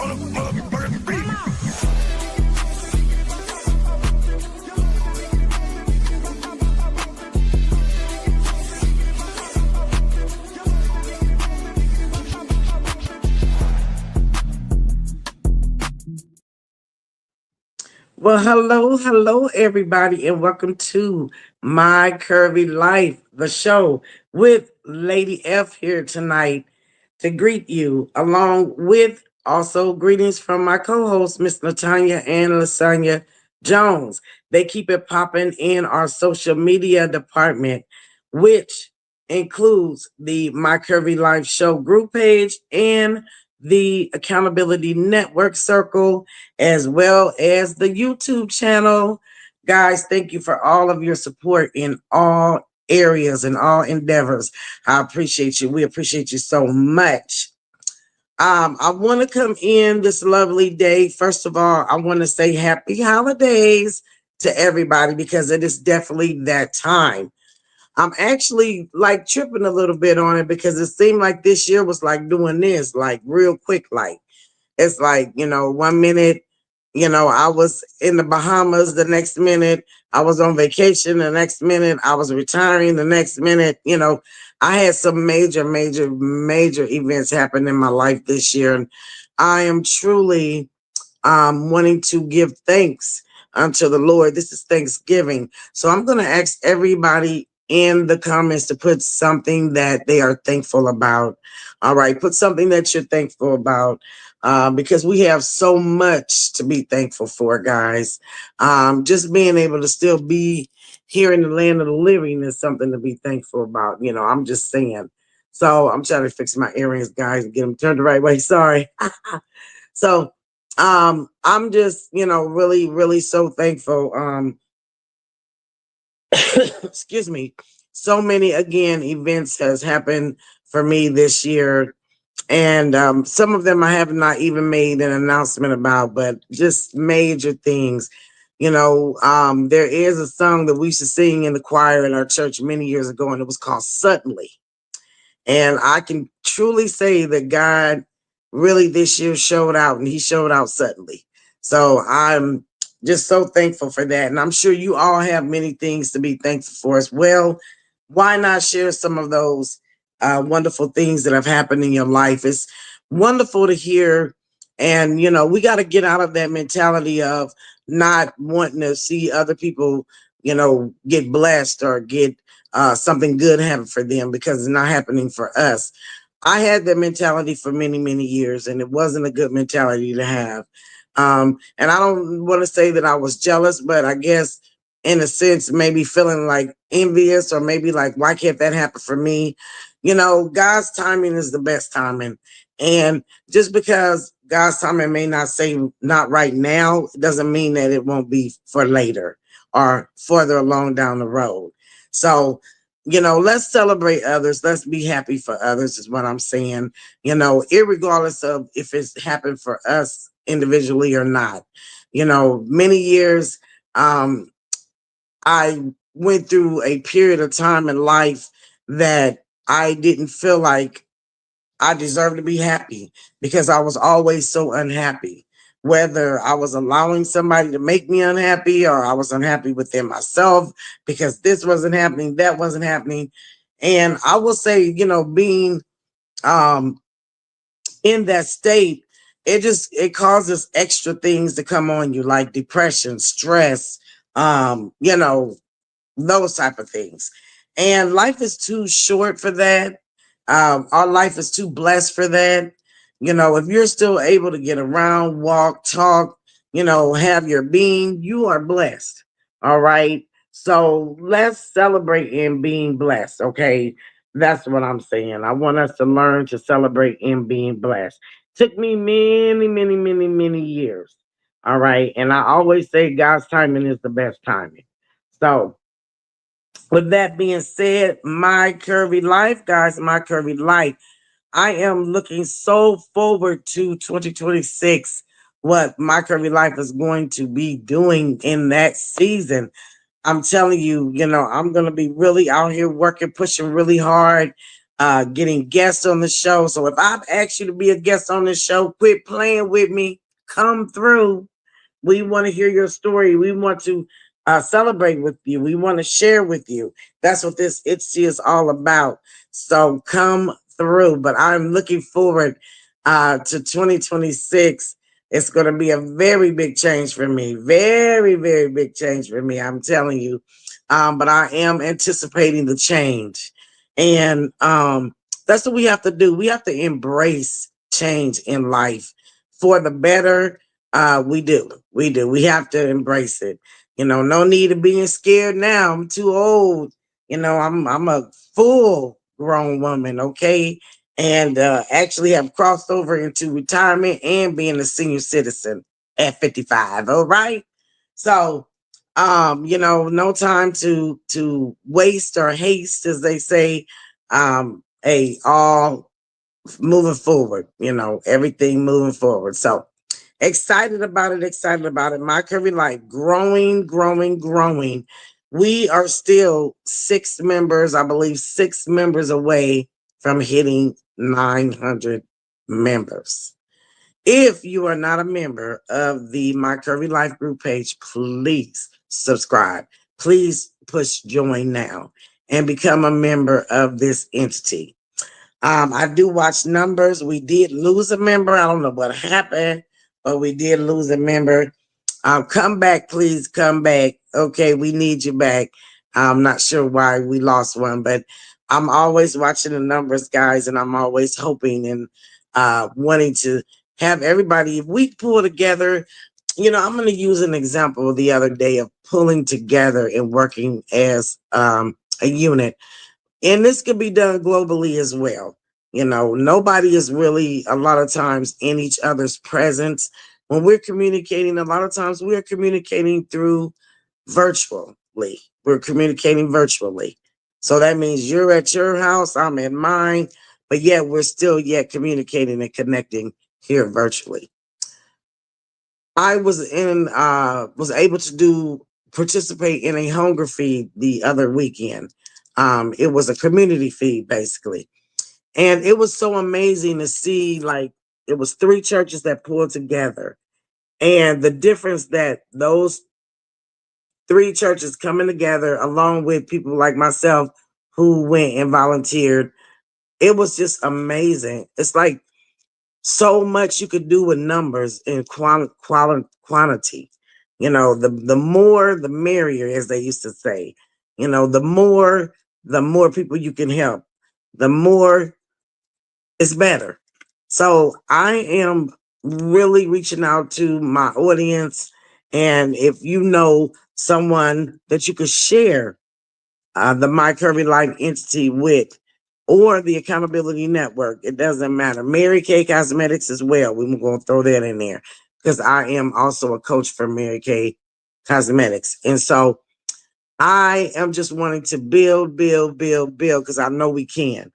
on a motherfucking beat. Well, hello, everybody, and welcome to My Curvy Life, the show with Lady F here tonight to greet you, along with also greetings from my co-hosts, Miss Latanya and Lasagna Jones. They keep it popping in our social media department, which includes the My Curvy Life show group page and the Accountability Network Circle as well as the YouTube channel. Guys, thank you for all of your support in all areas and all endeavors. I appreciate you. We appreciate you so much. I want to come in this lovely day. First of all, I want to say happy holidays to everybody because it is definitely that time. I'm actually like tripping a little bit on it because it seemed like this year was like doing this like real quick, like it's like, 1 minute, I was in the Bahamas. The next minute, I was on vacation. The next minute, I was retiring. The next minute, I had some major events happen in my life this year. And I am truly wanting to give thanks unto the Lord. This is Thanksgiving. So I'm going to ask everybody in the comments to put something that they are thankful about. All right, put something that you're thankful about because we have so much to be thankful for, guys. Just being able to still be here in the land of the living is something to be thankful about. I'm just saying. So I'm trying to fix my earrings, guys, and get them turned the right way. Sorry. So I'm just, really so thankful. Excuse me. So many again events has happened for me this year. And some of them I have not even made an announcement about, but just major things. There is a song that we used to sing in the choir in our church many years ago, and it was called Suddenly. And I can truly say that God really this year showed out and he showed out suddenly. So I'm just so thankful for that. And I'm sure you all have many things to be thankful for as well. Why not share some of those wonderful things that have happened in your life? It's wonderful to hear. And, we got to get out of that mentality of not wanting to see other people, get blessed or get something good happen for them because it's not happening for us. I had that mentality for many years, and it wasn't a good mentality to have. And I don't want to say that I was jealous, but I guess in a sense, maybe feeling like envious or maybe like, why can't that happen for me? God's timing is the best timing. And just because God's timing may not say not right now, it doesn't mean that it won't be for later or further along down the road. So, let's celebrate others. Let's be happy for others, is what I'm saying. Irregardless of if it's happened for us individually or not. Many years um, I went through a period of time in life that I didn't feel like I deserve to be happy because I was always so unhappy. Whether I was allowing somebody to make me unhappy or I was unhappy within myself because this wasn't happening, that wasn't happening. And I will say, being um, in that state, it causes extra things to come on you like depression, stress, those type of things. And life is too short for that. Our life is too blessed for that. If you're still able to get around, walk, talk, have your being, you are blessed. All right. So let's celebrate in being blessed. Okay. That's what I'm saying. I want us to learn to celebrate in being blessed. Took me many years. All right. And I always say God's timing is the best timing. So with that being said, my curvy life, guys, my curvy life. I am looking so forward to 2026, what my curvy life is going to be doing in that season. I'm telling you, I'm going to be really out here working, pushing really hard. getting guests on the show. So if I've asked you to be a guest on this show, quit playing with me. Come through. We want to hear your story. We want to celebrate with you. We want to share with you. That's what this ITSY is all about. So come through. But I'm looking forward to 2026. It's going to be a very big change for me. Very, very big change for me. I'm telling you. But I am anticipating the change. And that's what we have to do. We have to embrace change in life for the better. We do. We do. We have to embrace it. No need of being scared now. I'm too old. I'm a full grown woman, okay? And actually have crossed over into retirement and being a senior citizen at 55. All right. So no time to waste or haste, as they say. All moving forward, everything moving forward. So excited about it, excited about it. My Curvy Life growing, growing, growing. We are still 6 members, I believe 6 members away from hitting 900 members. If you are not a member of the My Curvy Life group page, please subscribe. Please push join now and become a member of this entity. I do watch numbers. We did lose a member. I don't know what happened, but we did lose a member. Come back, please come back. Okay, we need you back. I'm not sure why we lost one, but I'm always watching the numbers, guys, and I'm always hoping and wanting to have everybody. If we pull together, I'm going to use an example the other day of pulling together and working as a unit. And this can be done globally as well. Nobody is really a lot of times in each other's presence. When we're communicating, a lot of times we are communicating through virtually. We're communicating virtually. So that means you're at your house, I'm at mine, but yet we're still yet communicating and connecting here virtually. I was able to participate in a hunger feed the other weekend. It was a community feed basically. And it was so amazing to see, like, it was 3 churches that pulled together. And the difference that those 3 churches coming together, along with people like myself who went and volunteered, it was just amazing. It's like so much you could do with numbers and quantity. The more, the merrier, as they used to say. The more people you can help, the more it's better. So I am really reaching out to my audience. And if you know someone that you could share the My Curvy Life entity with, or the Accountability Network, it doesn't matter. Mary Kay Cosmetics as well. We're going to throw that in there because I am also a coach for Mary Kay Cosmetics. And so I am just wanting to build because I know we can.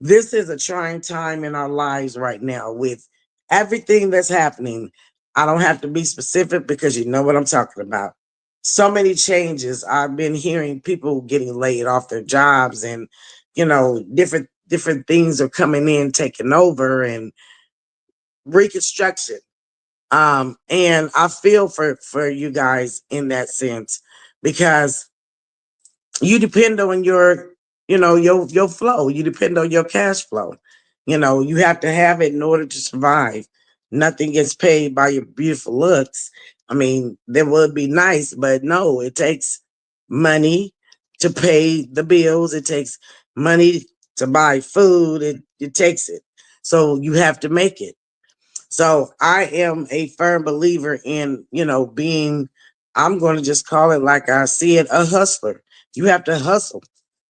This is a trying time in our lives right now with everything that's happening. I don't have to be specific because you know what I'm talking about. So many changes. I've been hearing people getting laid off their jobs, and different things are coming in, taking over, and reconstruction. And I feel for you guys in that sense because you depend on your flow. You depend on your cash flow. You have to have it in order to survive. Nothing gets paid by your beautiful looks. I mean, that would be nice, but no, it takes money to pay the bills. It takes money to buy food. It takes it. So you have to make it. So I am a firm believer in, being, I'm going to just call it like I see it, a hustler. You have to hustle.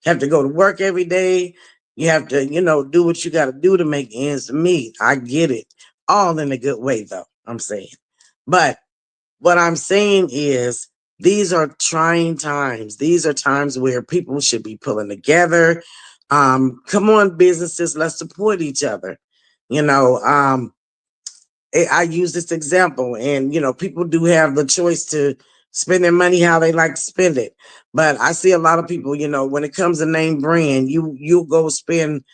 You have to go to work every day. You have to, do what you got to do to make ends meet. I get it. All in a good way, though, I'm saying. But what I'm saying is these are trying times. These are times where people should be pulling together. Come on, businesses, let's support each other. I use this example, and people do have the choice to spend their money how they like to spend it. But I see a lot of people, when it comes to name brand, you'll go spend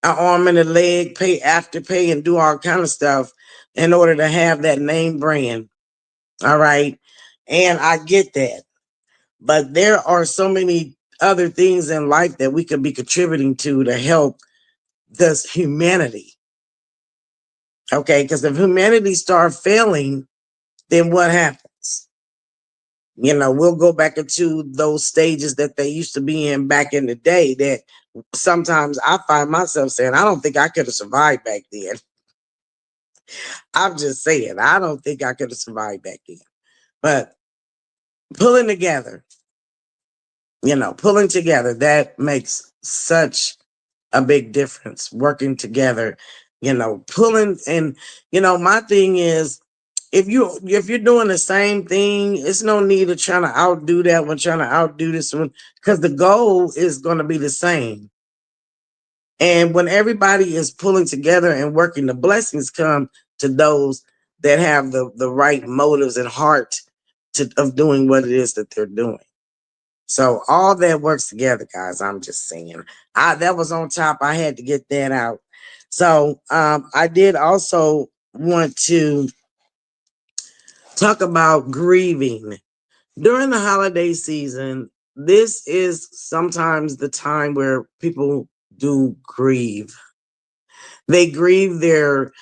an arm and a leg, pay Afterpay, and do all kind of stuff in order to have that name brand. All right. And I get that. But there are so many other things in life that we could be contributing to help this humanity. Okay. Because if humanity start failing, then what happens? We'll go back into those stages that they used to be in back in the day that sometimes I find myself saying, I don't think I could have survived back then. I'm just saying, I don't think I could have survived back then. But pulling together, pulling together, that makes such a big difference. Working together, pulling. And my thing is, if you're doing the same thing, it's no need of trying to outdo that one, trying to outdo this one, because the goal is going to be the same. And when everybody is pulling together and working, the blessings come to those that have the right motives and heart of doing what it is that they're doing. So all that works together, guys. I'm just saying. That was on top. I had to get that out. So I did also want to talk about grieving during the holiday season. This is sometimes the time where people do grieve. They grieve their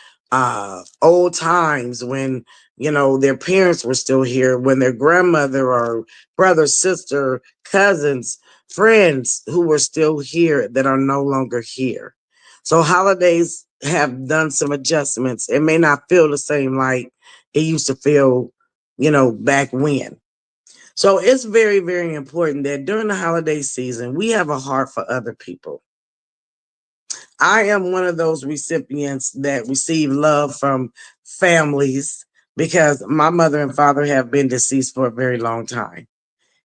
old times when their parents were still here, when their grandmother or brother, sister, cousins, friends who were still here that are no longer here. So holidays have done some adjustments. It may not feel the same like it used to feel, back when. So it's very, very important that during the holiday season, we have a heart for other people. I am one of those recipients that receive love from families because my mother and father have been deceased for a very long time.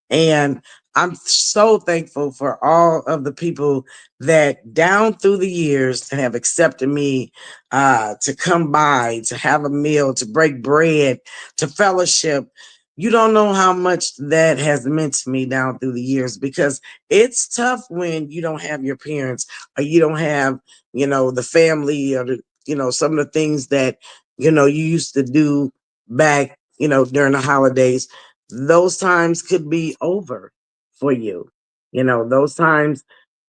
And I'm so thankful for all of the people that down through the years that have accepted me to come by, to have a meal, to break bread, to fellowship. You don't know how much that has meant to me down through the years, because it's tough when you don't have your parents, or you don't have, the family, or some of the things that, you used to do back, during the holidays. Those times could be over for you. Those times,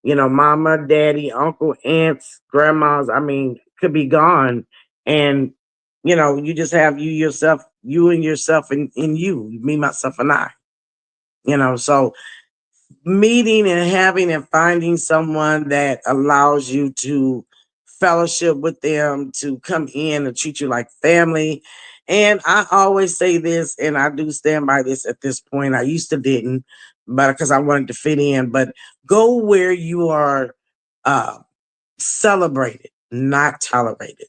mama, daddy, uncle, aunts, grandmas, I mean, could be gone. And, you just have you yourself, you and yourself, and you, me, myself, and I. So meeting and having and finding someone that allows you to fellowship with them, to come in and treat you like family. And I always say this, and I do stand by this at this point. I used to didn't, but because I wanted to fit in, but go where you are uh, celebrated, not tolerated.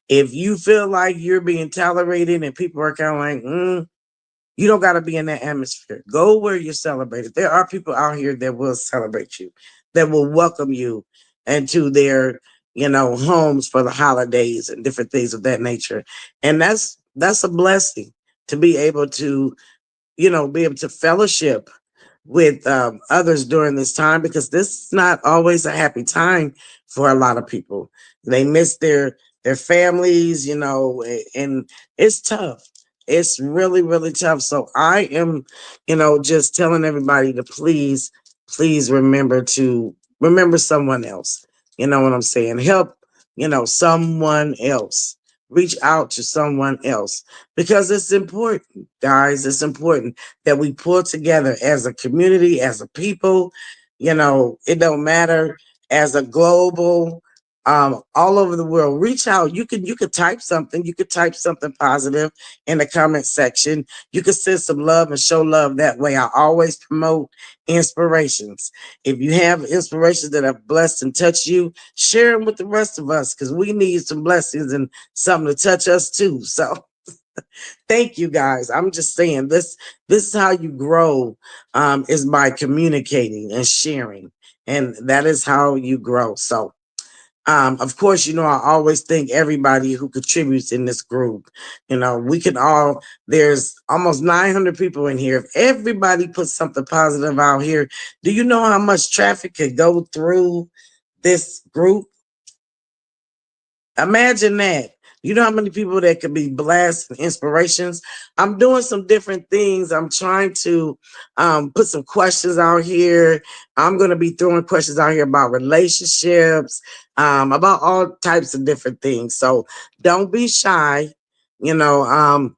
If you feel like you're being tolerated and people are kind of like, you don't got to be in that atmosphere. Go where you're celebrated. There are people out here that will celebrate you, that will welcome you into their, homes for the holidays and different things of that nature. And that's a blessing to be able to, be able to fellowship with others during this time, because this is not always a happy time for a lot of people. They miss their families, and it's tough. It's really, really tough. So I am, just telling everybody to please remember someone else. You know what I'm saying? Help, someone else. Reach out to someone else, because it's important, guys. It's important that we pull together as a community, as a people. It don't matter, as a global, all over the world. Reach out. You could type something. You could type something positive in the comment section. You could send some love and show love that way. I always promote inspirations. If you have inspirations that have blessed and touched you, share them with the rest of us, because we need some blessings and something to touch us too. So thank you, guys. I'm just saying, this is how you grow, is by communicating and sharing. And that is how you grow. So of course, I always thank everybody who contributes in this group. We can there's almost 900 people in here. If everybody puts something positive out here, do you know how much traffic could go through this group? Imagine that. You know how many people that could be blessed and inspirations. I'm doing some different things. I'm trying to put some questions out here. I'm going to be throwing questions out here about relationships, about all types of different things. So don't be shy. You know,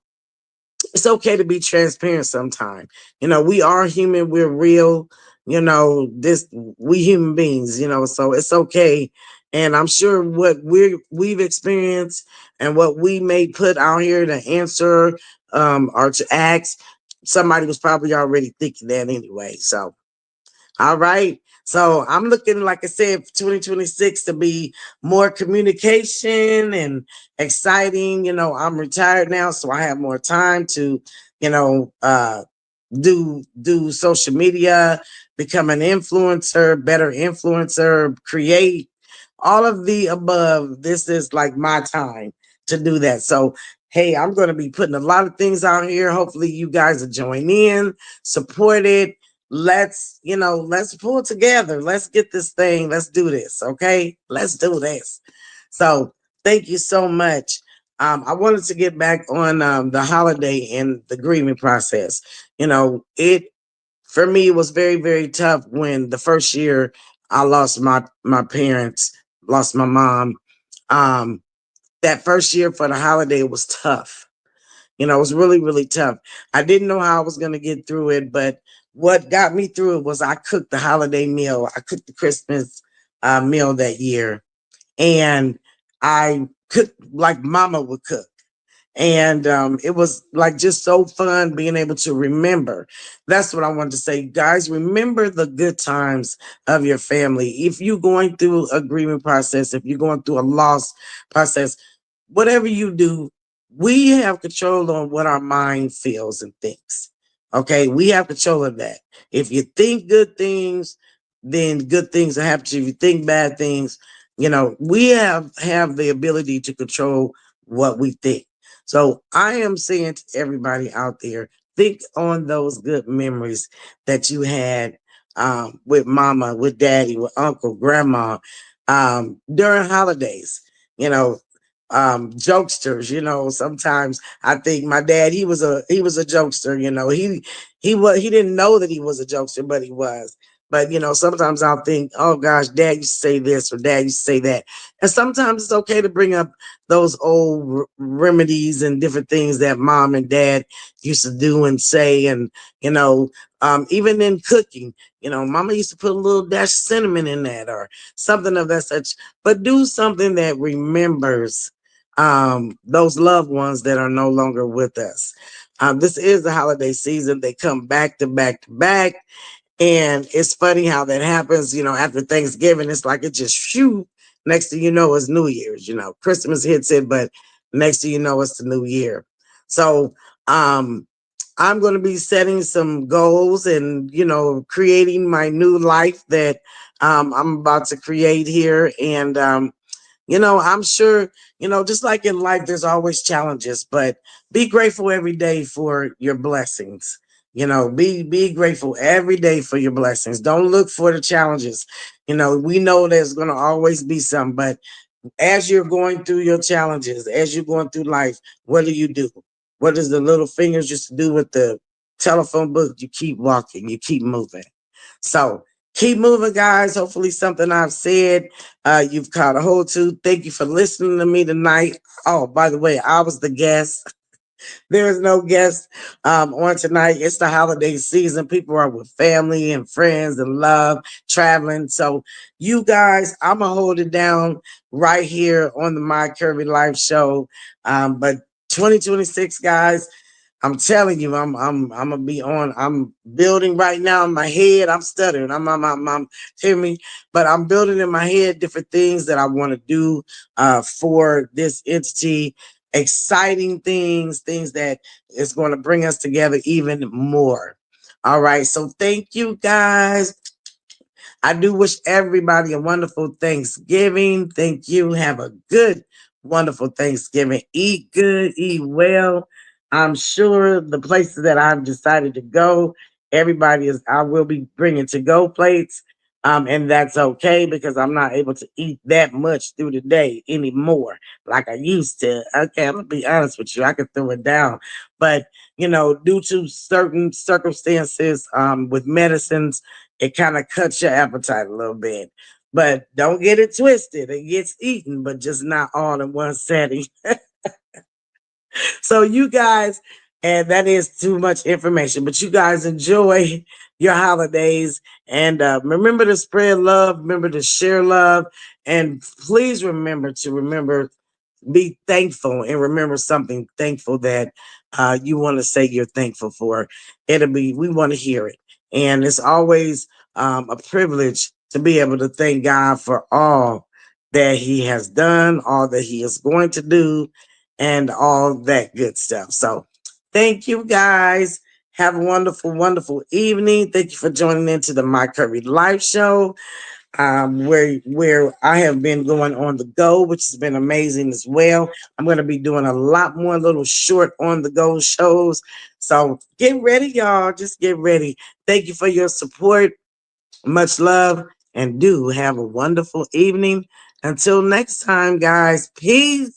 it's okay to be transparent sometime. You know, we are human, we're real, you know, this we human beings, you know, so it's okay. And I'm sure what we've experienced and what we may put out here to answer or to ask, somebody was probably already thinking that anyway. So all right. So I'm looking, like I said, for 2026 to be more communication and exciting. You know, I'm retired now, so I have more time to, you know, do social media, become an influencer, better influencer, create all of the above. This is like my time to do that. So hey, I'm going to be putting a lot of things out here. Hopefully you guys will join in, support it. Let's, you know, let's pull together. Let's get this thing. Let's do this. Okay. Let's do this. So thank you so much. I wanted to get back on the holiday and the grieving process. You know, it for me it was very, very tough when the first year I lost my parents, lost my mom. Um, that first year for the holiday was tough. You know, it was really, really tough. I didn't know how I was going to get through it, but what got me through it was I cooked the holiday meal. I cooked the Christmas meal that year, and I cooked like Mama would cook. And it was like just so fun being able to remember. That's what I wanted to say, guys. Remember the good times of your family. If you're going through a grieving process, if you're going through a loss process, whatever you do, we have control on what our mind feels and thinks. Okay, we have control of that. If you think good things, then good things will happen to you. If you think bad things, you know, we have the ability to control what we think. So I am saying to everybody out there, think on those good memories that you had with mama, with daddy, with uncle, grandma, during holidays. You know, jokesters. You know, sometimes I think my dad he was a jokester. You know, he didn't know that he was a jokester, but he was. But you know, sometimes I'll think, oh gosh, dad used to say this or dad used to say that. And sometimes it's okay to bring up those old remedies and different things that mom and dad used to do and say. And you know, even in cooking, you know, mama used to put a little dash of cinnamon in that or something of that such. But do something that remembers those loved ones that are no longer with us. This is the holiday season. They come back to back to back. And it's funny how that happens, you know, after Thanksgiving, it's like it just shoot. Next thing you know, it's New Year's, you know, Christmas hits it, but next thing you know, it's the new year. So um I'm gonna be setting some goals and you know, creating my new life that I'm about to create here. And you know, I'm sure, you know, just like in life, there's always challenges, but be grateful every day for your blessings. You know, be grateful every day for your blessings. Don't look for the challenges. You know, we know there's gonna always be some, but as you're going through your challenges, as you're going through life, what do you do? What does the little fingers just do with the telephone book? You keep walking, you keep moving. So keep moving, guys. Hopefully, something I've said you've caught a hold to. Thank you for listening to me tonight. Oh, by the way, I was the guest. There is no guest on tonight. It's the holiday season. People are with family and friends and love, traveling. So, you guys, I'm gonna hold it down right here on the My Curvy Life Show. But 2026, guys, I'm telling you, I'm gonna be on. I'm building right now in my head. I'm stuttering. I'm hear me, but I'm building in my head different things that I want to do for this entity. Exciting things, things that is going to bring us together even more. All right. So thank you guys. I do wish everybody a wonderful Thanksgiving. Thank you. Have a good, wonderful Thanksgiving. Eat good, eat well. I'm sure the places that I've decided to go, everybody is, I will be bringing to go plates. And that's okay because I'm not able to eat that much through the day anymore like I used to. Okay, I'm gonna be honest with you. I could throw it down, but due to certain circumstances, with medicines, it kind of cuts your appetite a little bit. But don't get it twisted. It gets eaten, but just not all in one setting. So you guys, and that is too much information, but you guys enjoy your holidays and remember to spread love, remember to share love, and please remember be thankful and remember something thankful that you want to say you're thankful for. We want to hear it. And it's always a privilege to be able to thank God for all that He has done, all that He is going to do, and all that good stuff. So thank you guys. Have a wonderful, wonderful evening. Thank you for joining into the My Curry Live Show, where I have been going on the go, which has been amazing as well. I'm going to be doing a lot more little short on the go shows. So get ready, y'all. Just get ready. Thank you for your support. Much love, and do have a wonderful evening. Until next time, guys. Peace.